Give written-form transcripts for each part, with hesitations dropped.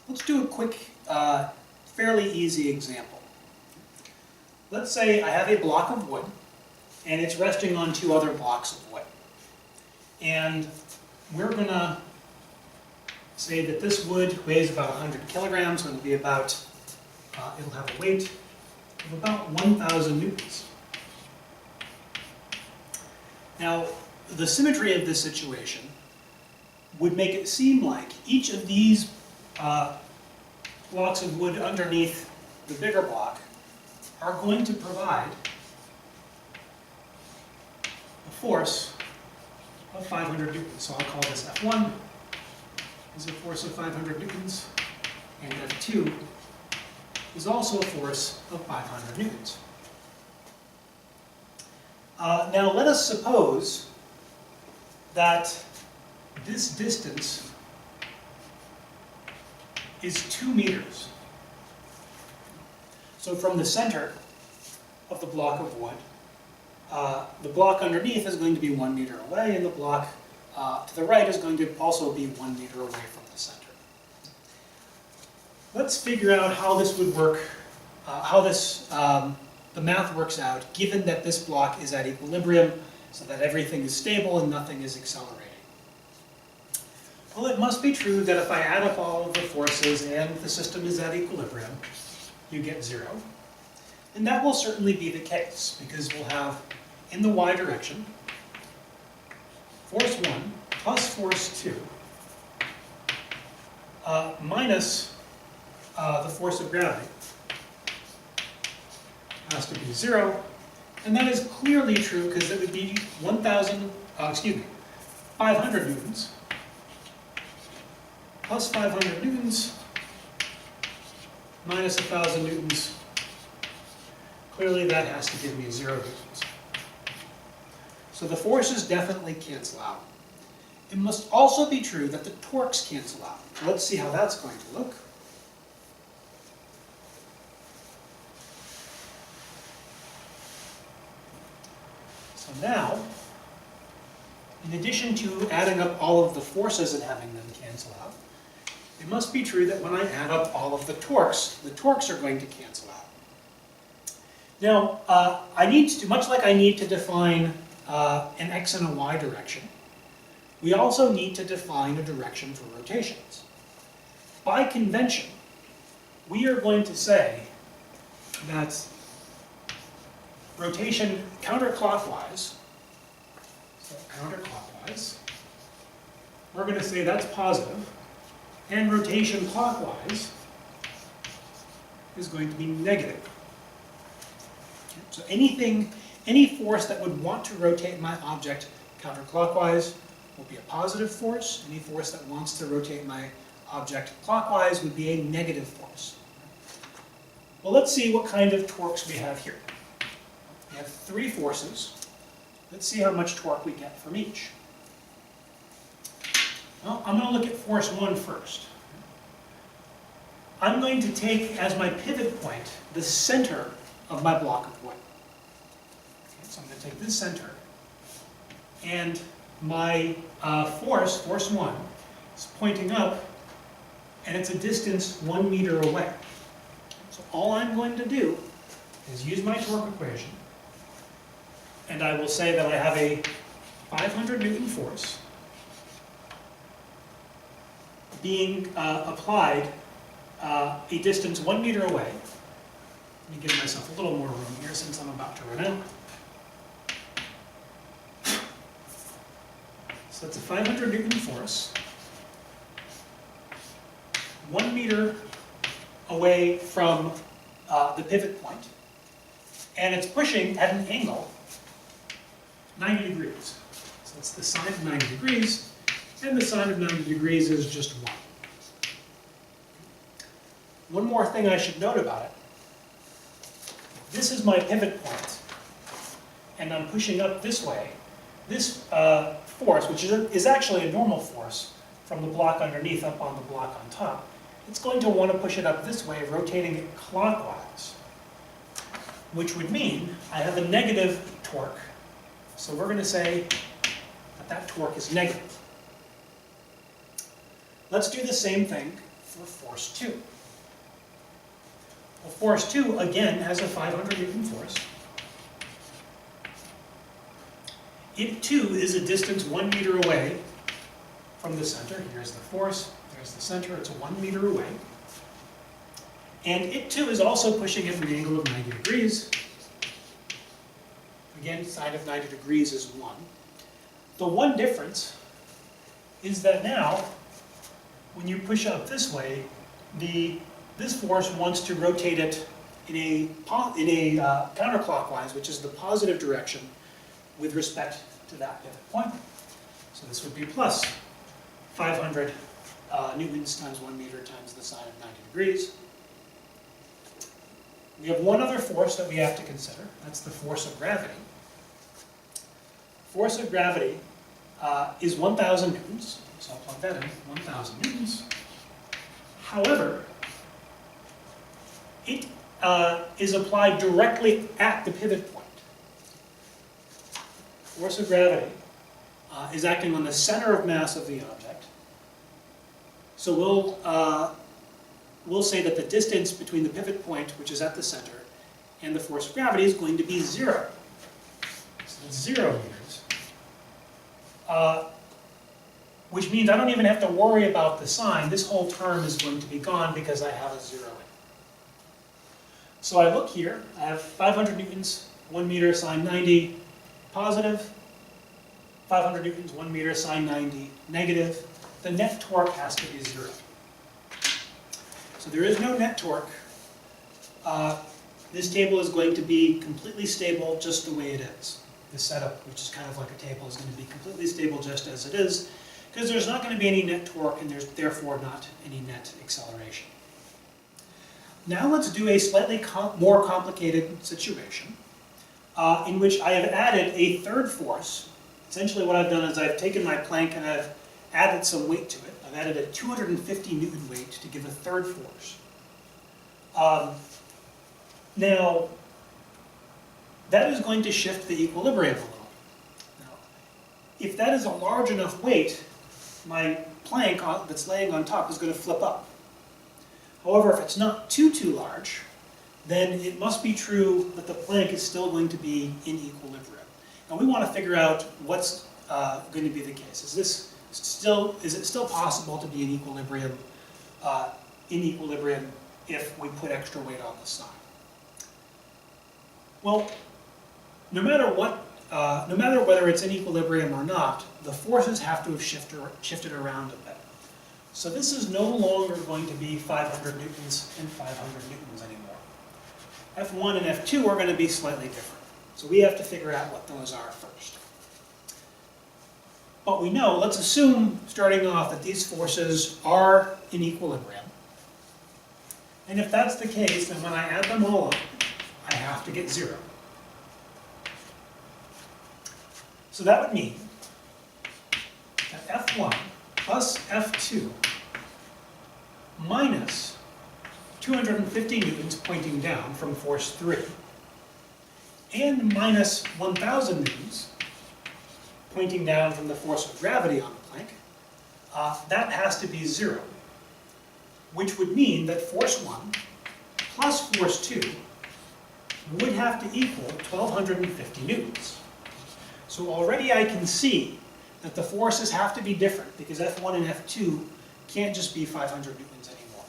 Let's do a quick, fairly easy example. Let's say I have a block of wood, and it's resting on two other blocks of wood. And we're going to say that this wood weighs about 100 kilograms, and it'll be about, it'll have a weight of about 1,000 newtons. Now, the symmetry of this situation would make it seem like each of these blocks of wood underneath the bigger block are going to provide a force of 500 newtons. So I'll call this F1 is a force of 500 newtons, and F2 is also a force of 500 newtons. Now let us suppose that this distance is 2 meters. So from the center of the block of wood, the block underneath is going to be 1 meter away, and the block to the right is going to also be 1 meter away from the center. Let's figure out how this would work, how this, the math works out, given that this block is at equilibrium, so that everything is stable and nothing is accelerating. Well, it must be true that if I add up all of the forces and the system is at equilibrium, you get 0. And that will certainly be the case, because we'll have, in the y direction, force 1 plus force 2 minus the force of gravity has to be 0. And that is clearly true because it would be 500 newtons plus 500 newtons minus 1,000 newtons. Clearly that has to give me 0 newtons. So the forces definitely cancel out. It must also be true that the torques cancel out. So let's see how that's going to look. So now, in addition to adding up all of the forces and having them cancel out, it must be true that when I add up all of the torques are going to cancel out. Now, I need to, much like I need to define an x and a y direction, we also need to define a direction for rotations. By convention, we are going to say that rotation counterclockwise, we're going to say that's positive, and rotation clockwise is going to be negative. So any force that would want to rotate my object counterclockwise will be a positive force. Any force that wants to rotate my object clockwise would be a negative force. Well, let's see what kind of torques we have here. We have 3 forces. Let's see how much torque we get from each. Well, I'm going to look at force 1 first. I'm going to take as my pivot point the center of my block of wood. Okay, so I'm going to take this center, and my force 1, is pointing up, and it's a distance 1 meter away. So all I'm going to do is use my torque equation, and I will say that I have a 500 Newton force being applied a distance 1 meter away. Let me give myself a little more room here since I'm about to run out. So that's a 500 Newton force, 1 meter away from the pivot point, and it's pushing at an angle 90 degrees. So it's the sine of 90 degrees, and the sine of 90 degrees is just 1. One more thing I should note about it. This is my pivot point, and I'm pushing up this way. This force, which is actually a normal force from the block underneath up on the block on top, it's going to want to push it up this way, rotating it clockwise, which would mean I have a negative torque. So we're going to say that that torque is negative. Let's do the same thing for force 2. Well, force 2, again, has a 500 Newton force. It, too, is a distance 1 meter away from the center. Here's the force, there's the center, it's 1 meter away. And it, too, is also pushing at an angle of 90 degrees. Again, sine of 90 degrees is 1. The one difference is that now, when you push up this way, this force wants to rotate it in a counterclockwise, which is the positive direction, with respect to that pivot point. So this would be plus 500 newtons times 1 meter times the sine of 90 degrees. We have one other force that we have to consider. That's the force of gravity. Force of gravity is 1,000 newtons. So I'll plug that in, 1,000 newtons. However, it is applied directly at the pivot point. Force of gravity is acting on the center of mass of the object. So we'll say that the distance between the pivot point, which is at the center, and the force of gravity is going to be 0. So it's 0 meters. Which means I don't even have to worry about the sign. This whole term is going to be gone because I have a 0 in. So I look here, I have 500 newtons, 1 meter, sine 90, positive, 500 newtons, 1 meter, sine 90, negative. The net torque has to be 0. So there is no net torque. This table is going to be completely stable just the way it is. This setup, which is kind of like a table, is going to be completely stable just as it is, because there's not going to be any net torque and there's therefore not any net acceleration. Now let's do a slightly more complicated situation in which I have added a third force. Essentially what I've done is I've taken my plank and I've added some weight to it. I've added a 250 Newton weight to give a third force. Now, that is going to shift the equilibrium a little. Now, if that is a large enough weight, my plank that's laying on top is going to flip up. However, if it's not too large, then it must be true that the plank is still going to be in equilibrium. Now we want to figure out what's going to be the case. Is it still possible to be in equilibrium if we put extra weight on the side? Well, no matter whether it's in equilibrium or not, the forces have to have shifted around a bit. So this is no longer going to be 500 newtons and 500 newtons anymore. F1 and F2 are going to be slightly different. So we have to figure out what those are first. But we know, let's assume, starting off, that these forces are in equilibrium. And if that's the case, then when I add them all up, I have to get 0. So that would mean that F1 plus F2 minus 250 newtons pointing down from force 3 and minus 1,000 newtons pointing down from the force of gravity on the plank, that has to be 0, which would mean that force 1 plus force 2 would have to equal 1,250 newtons. So already I can see that the forces have to be different because F1 and F2 can't just be 500 newtons anymore.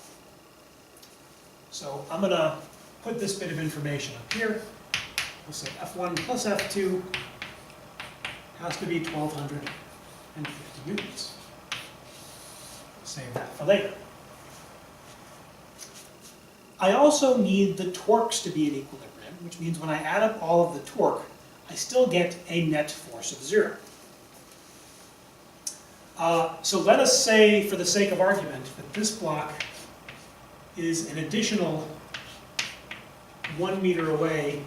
So I'm going to put this bit of information up here. We'll say F1 plus F2 has to be 1,250 newtons. Save that for later. I also need the torques to be in equilibrium, which means when I add up all of the torque, I still get a net force of 0. So let us say, for the sake of argument, that this block is an additional 1 meter away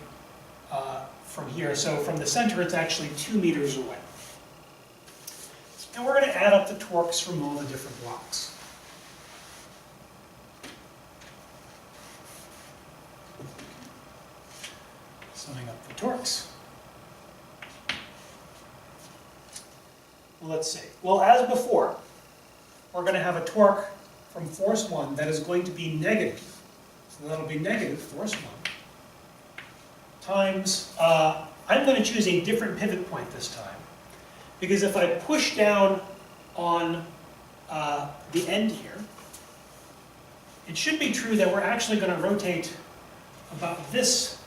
from here. So from the center, it's actually 2 meters away. And we're going to add up the torques from all the different blocks. Summing up the torques. Well, let's see. Well, as before, we're going to have a torque from force 1 that is going to be negative. So that'll be negative force 1 times, I'm going to choose a different pivot point this time, because if I push down on the end here, it should be true that we're actually going to rotate about this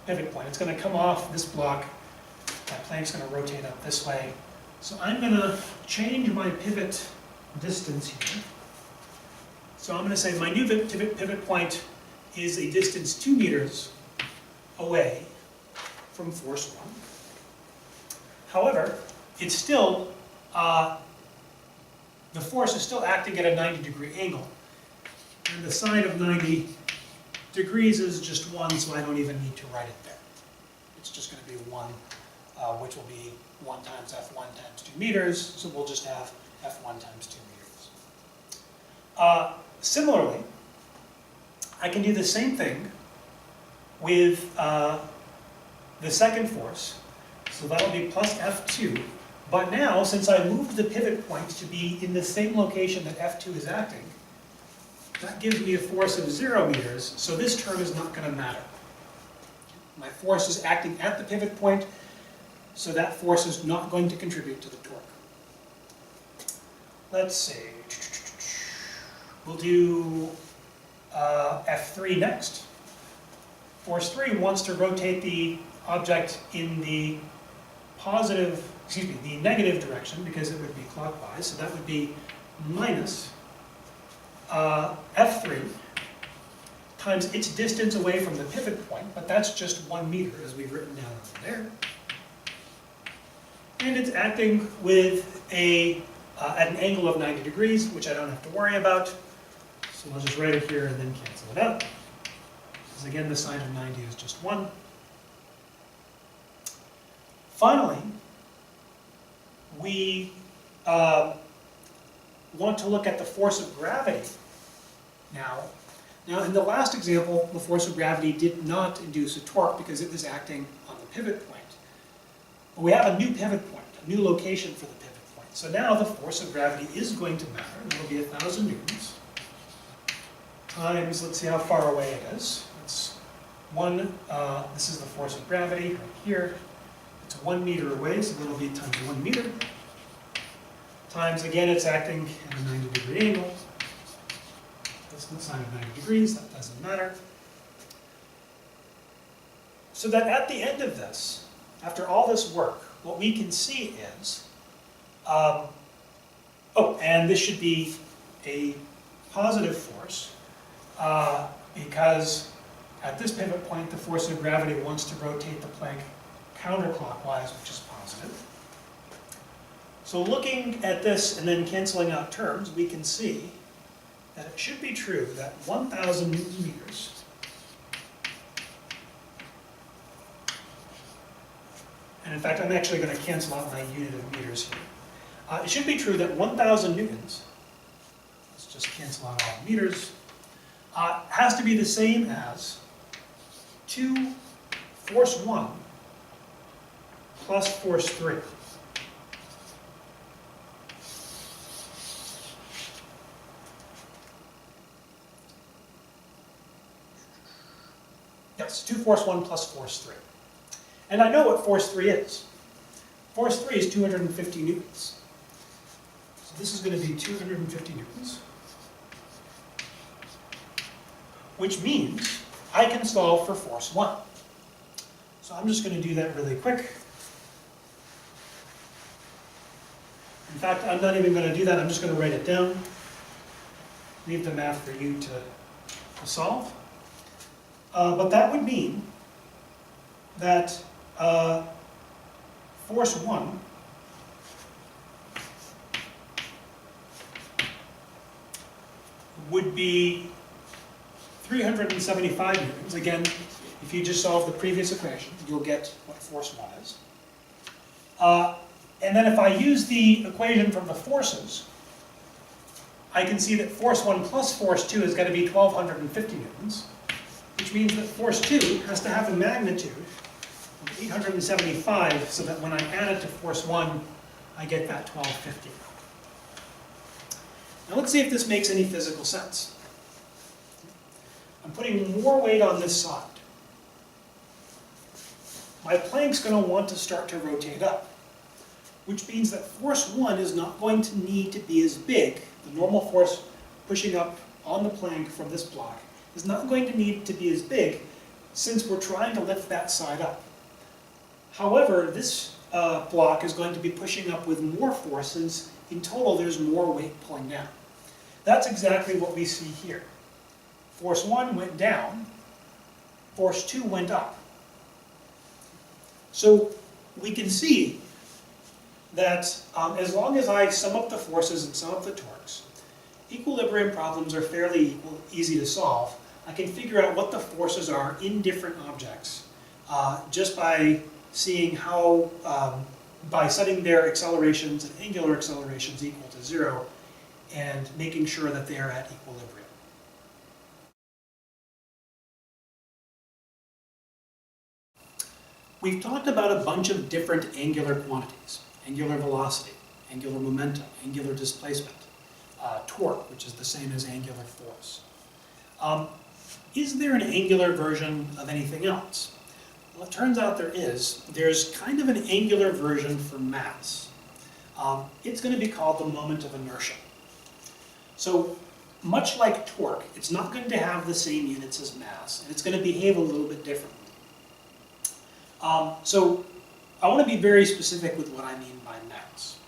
pivot point. It's going to come off this block, that plane's going to rotate up this way. So I'm going to change my pivot distance here. So I'm going to say my new pivot point is a distance 2 meters away from force 1. However, it's still, the force is still acting at a 90-degree angle. And the sine of 90 degrees is just 1, so I don't even need to write it there. It's just going to be 1, which will be 1 times F1 times 2 meters, so we'll just have F1 times 2 meters. Similarly, I can do the same thing with the second force, so that'll be plus F2. But now, since I moved the pivot point to be in the same location that F2 is acting, that gives me a force of 0 meters, so this term is not going to matter. My force is acting at the pivot point, so that force is not going to contribute to the torque. Let's see. We'll do F3 next. Force 3 wants to rotate the object in the the negative direction, because it would be clockwise, so that would be minus F3 times its distance away from the pivot point, but that's just 1 meter, as we've written down over there. And it's acting with at an angle of 90 degrees, which I don't have to worry about. So I'll just write it here and then cancel it out. Because again, the sine of 90 is just 1. Finally, we want to look at the force of gravity now. Now, in the last example, the force of gravity did not induce a torque because it was acting on the pivot point. But we have a new pivot point, a new location for the pivot point. So now the force of gravity is going to matter. It'll be 1,000 newtons times, let's see how far away it is. It's 1, this is the force of gravity right here. It's 1 meter away, so that'll be times 1 meter. Times, again, it's acting at a 90-degree angle. That's the sine of 90 degrees, that doesn't matter. So that at the end of this, after all this work, what we can see is, and this should be a positive force, because at this pivot point, the force of gravity wants to rotate the plank counterclockwise, which is positive. So looking at this and then canceling out terms, we can see that it should be true that 1,000 Newton meters, and in fact I'm actually going to cancel out my unit of meters here. It should be true that 1,000 newtons, let's just cancel out all meters, has to be the same as 2 force 1 plus force 3. Yes, 2 force 1 plus force 3. And I know what force 3 is. Force 3 is 250 newtons. So this is going to be 250 newtons. Which means I can solve for force 1. So I'm just going to do that really quick. In fact, I'm not even going to do that. I'm just going to write it down. Leave the math for you to solve. But that would mean that force 1 would be 375 newtons. Again, if you just solve the previous equation, you'll get what force 1 is. And then if I use the equation from the forces, I can see that force 1 plus force 2 is going to be 1,250 newtons, which means that force 2 has to have a magnitude of 875, so that when I add it to force 1, I get that 1,250. Now let's see if this makes any physical sense. I'm putting more weight on this side. My plank's going to want to start to rotate up, which means that force 1 is not going to need to be as big. The normal force pushing up on the plank from this block is not going to need to be as big since we're trying to lift that side up. However, this block is going to be pushing up with more forces. In total, there's more weight pulling down. That's exactly what we see here. Force 1 went down, force 2 went up. So we can see that as long as I sum up the forces and sum up the torques, equilibrium problems are fairly easy to solve. I can figure out what the forces are in different objects just by seeing how, by setting their accelerations and angular accelerations equal to 0 and making sure that they are at equilibrium. We've talked about a bunch of different angular quantities: angular velocity, angular momentum, angular displacement, torque, which is the same as angular force. Is there an angular version of anything else? Well, it turns out there is. There's kind of an angular version for mass. It's going to be called the moment of inertia. So, much like torque, it's not going to have the same units as mass, and it's going to behave a little bit differently. So I want to be very specific with what I mean by mass.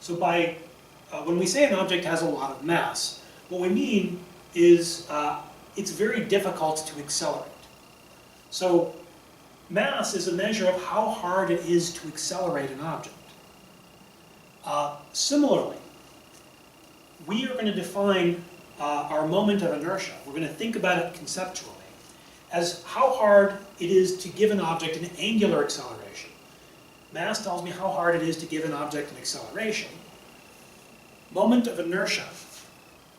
So when we say an object has a lot of mass, what we mean is it's very difficult to accelerate. So mass is a measure of how hard it is to accelerate an object. Similarly, we are going to define our moment of inertia. We're going to think about it conceptually as how hard it is to give an object an angular acceleration. Mass tells me how hard it is to give an object an acceleration. Moment of inertia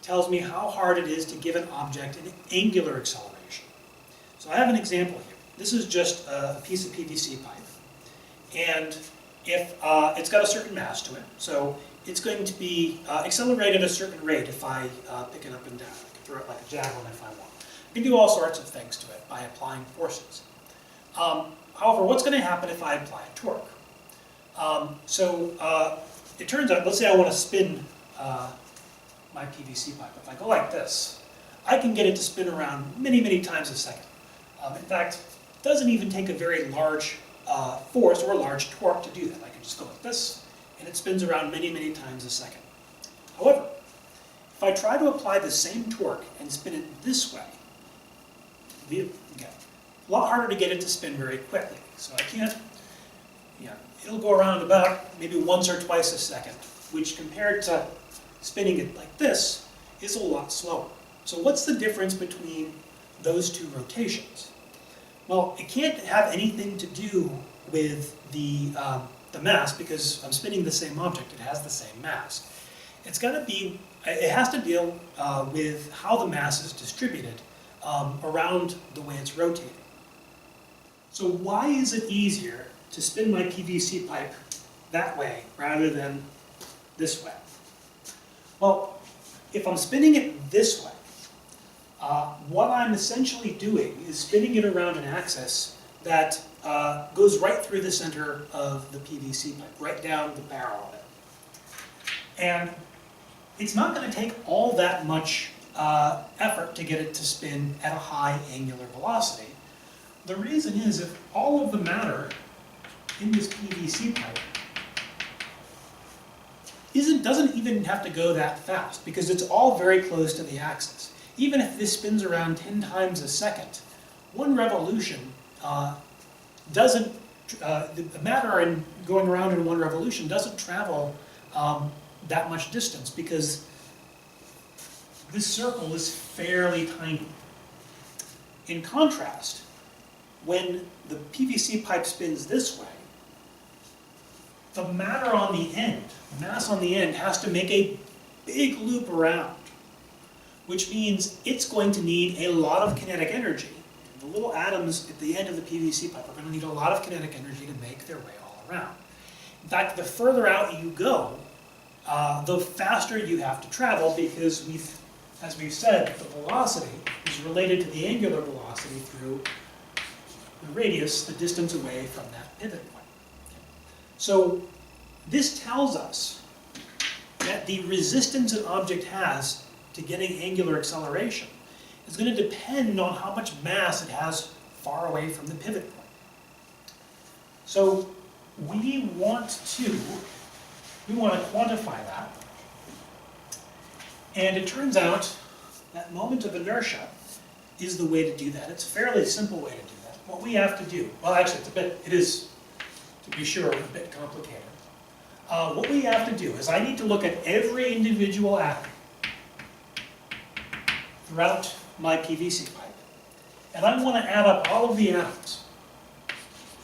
tells me how hard it is to give an object an angular acceleration. So I have an example here. This is just a piece of PVC pipe. And if it's got a certain mass to it, so it's going to be accelerated at a certain rate if I pick it up and down. I can throw it like a javelin if I want. I can do all sorts of things to it by applying forces. However, what's going to happen if I apply a torque? It turns out, let's say I want to spin my PVC pipe. If I go like this, I can get it to spin around many, many times a second. In fact, it doesn't even take a very large force or a large torque to do that. I can just go like this, and it spins around many, many times a second. However, if I try to apply the same torque and spin it this way, a lot harder to get it to spin very quickly. So I can't, it'll go around about maybe once or twice a second, which compared to spinning it like this is a lot slower. So what's the difference between those two rotations? Well, it can't have anything to do with the mass because I'm spinning the same object, it has the same mass. It has to deal with how the mass is distributed around the way it's rotating. So why is it easier to spin my PVC pipe that way rather than this way? Well, if I'm spinning it this way, what I'm essentially doing is spinning it around an axis that goes right through the center of the PVC pipe, right down the barrel of it. And it's not going to take all that much effort to get it to spin at a high angular velocity. The reason is if all of the matter in this PVC pipe doesn't even have to go that fast because it's all very close to the axis. Even if this spins around 10 times a second, one revolution the matter going around in one revolution doesn't travel that much distance because this circle is fairly tiny. In contrast, when the PVC pipe spins this way, the matter on the end, the mass on the end, has to make a big loop around, which means it's going to need a lot of kinetic energy. The little atoms at the end of the PVC pipe are going to need a lot of kinetic energy to make their way all around. In fact, the further out you go, the faster you have to travel, because as we've said, the velocity is related to the angular velocity through the radius, the distance away from that pivot point. So this tells us that the resistance an object has to getting angular acceleration is going to depend on how much mass it has far away from the pivot point. So we want to quantify that. And it turns out that moment of inertia is the way to do that. It's a fairly simple way to do that. What we have to do, well actually it is, to be sure, a bit complicated. What we have to do is I need to look at every individual atom throughout my PVC pipe. And I want to add up all of the atoms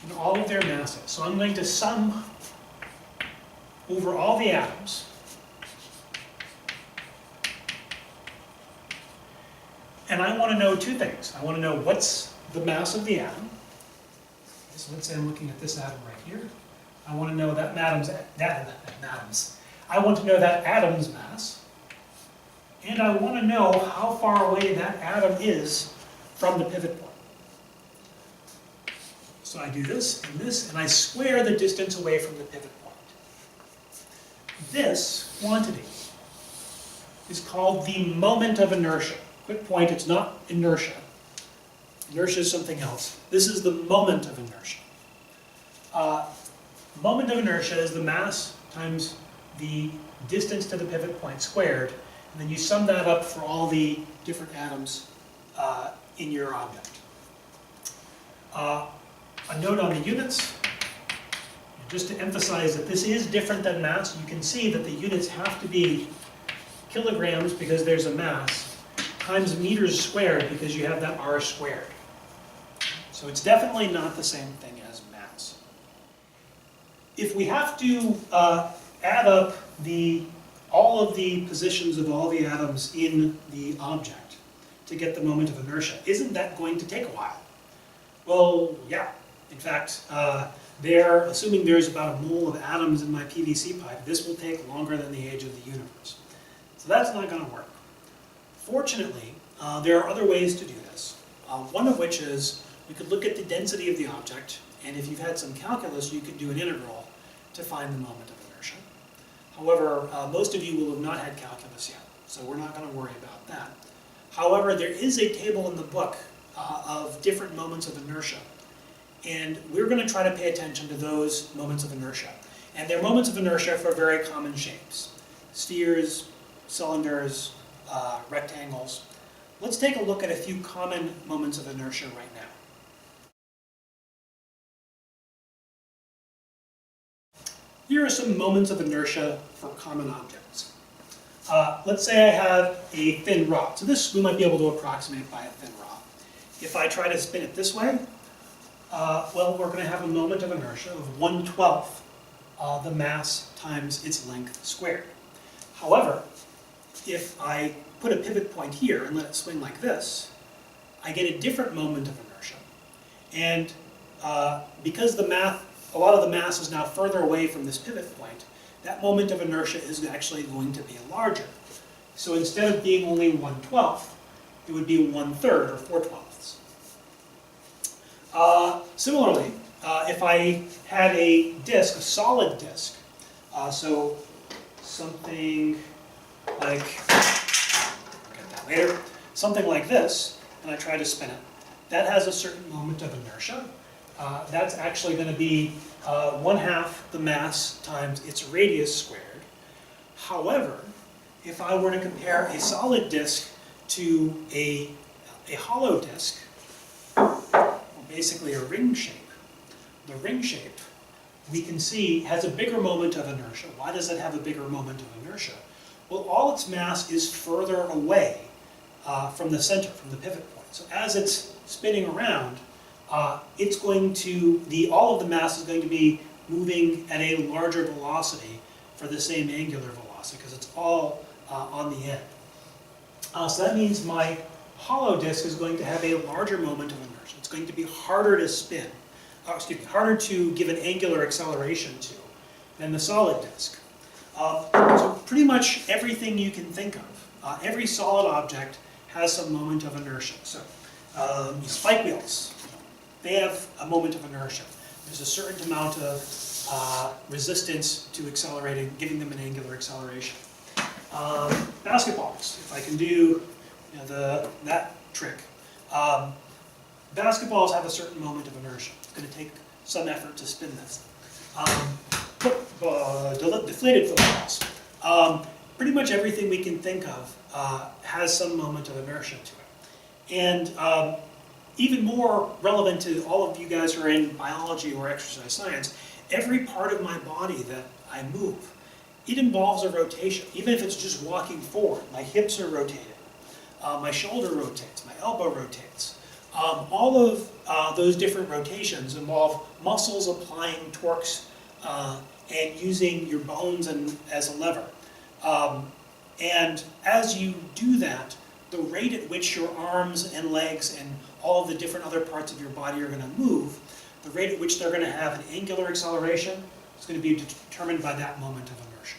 and all of their masses. So I'm going to sum over all the atoms. And I want to know two things. I want to know what's the mass of the atom. So let's say I'm looking at this atom right here. I want to know that I want to know that atom's mass. And I want to know how far away that atom is from the pivot point. So I do this, and I square the distance away from the pivot point. This quantity is called the moment of inertia. Quick point, it's not inertia. Inertia is something else. This is the moment of inertia. Moment of inertia is the mass times the distance to the pivot point squared, and then you sum that up for all the different atoms in your object. A note on the units, just to emphasize that this is different than mass. You can see that the units have to be kilograms because there's a mass, times meters squared because you have that r squared. So it's definitely not the same thing as mass. If we have to add up all of the positions of all the atoms in the object to get the moment of inertia, isn't that going to take a while? Well, yeah. In fact, assuming there's about a mole of atoms in my PVC pipe, this will take longer than the age of the universe. So that's not going to work. Fortunately, there are other ways to do this. One of which is we could look at the density of the object, and if you've had some calculus, you could do an integral to find the moment of inertia. However, most of you will have not had calculus yet, so we're not going to worry about that. However, there is a table in the book of different moments of inertia, and we're going to try to pay attention to those moments of inertia. And they're moments of inertia for very common shapes: spheres, cylinders, rectangles. Let's take a look at a few common moments of inertia right now. Here are some moments of inertia for common objects. Let's say I have a thin rod. So this we might be able to approximate by a thin rod. If I try to spin it this way, well, we're going to have a moment of inertia of 1/12 the mass times its length squared. However, if I put a pivot point here and let it swing like this, I get a different moment of inertia. And because a lot of the mass is now further away from this pivot point, that moment of inertia is actually going to be larger. So instead of being only 1/12, it would be 1/3 or 4/12. Similarly, if I had a disk, a solid disk, so something like, we'll get that later, something like this, and I try to spin it, that has a certain moment of inertia. That's actually going to be 1/2 the mass times its radius squared. However, if I were to compare a solid disk to a hollow disk, or basically a ring shape, the ring shape, we can see has a bigger moment of inertia. Why does it have a bigger moment of inertia? Well, all its mass is further away from the center, from the pivot point. So as it's spinning around, it's going to, all of the mass is going to be moving at a larger velocity for the same angular velocity, because it's all on the end. So that means my hollow disk is going to have a larger moment of inertia. It's going to be harder to spin, harder to give an angular acceleration to than the solid disk. So pretty much everything you can think of, every solid object has some moment of inertia. So spike wheels, they have a moment of inertia. There's a certain amount of resistance to accelerating, giving them an angular acceleration. Basketballs, if I can do that trick. Basketballs have a certain moment of inertia. It's going to take some effort to spin this. Deflated footballs. Pretty much everything we can think of has some moment of inertia to it. And even more relevant to all of you guys who are in biology or exercise science, every part of my body that I move, it involves a rotation, even if it's just walking forward. My hips are rotating, my shoulder rotates, my elbow rotates. All of those different rotations involve muscles applying torques and using your bones as a lever. And as you do that, the rate at which your arms and legs and all of the different other parts of your body are going to move, the rate at which they're going to have an angular acceleration is going to be determined by that moment of inertia.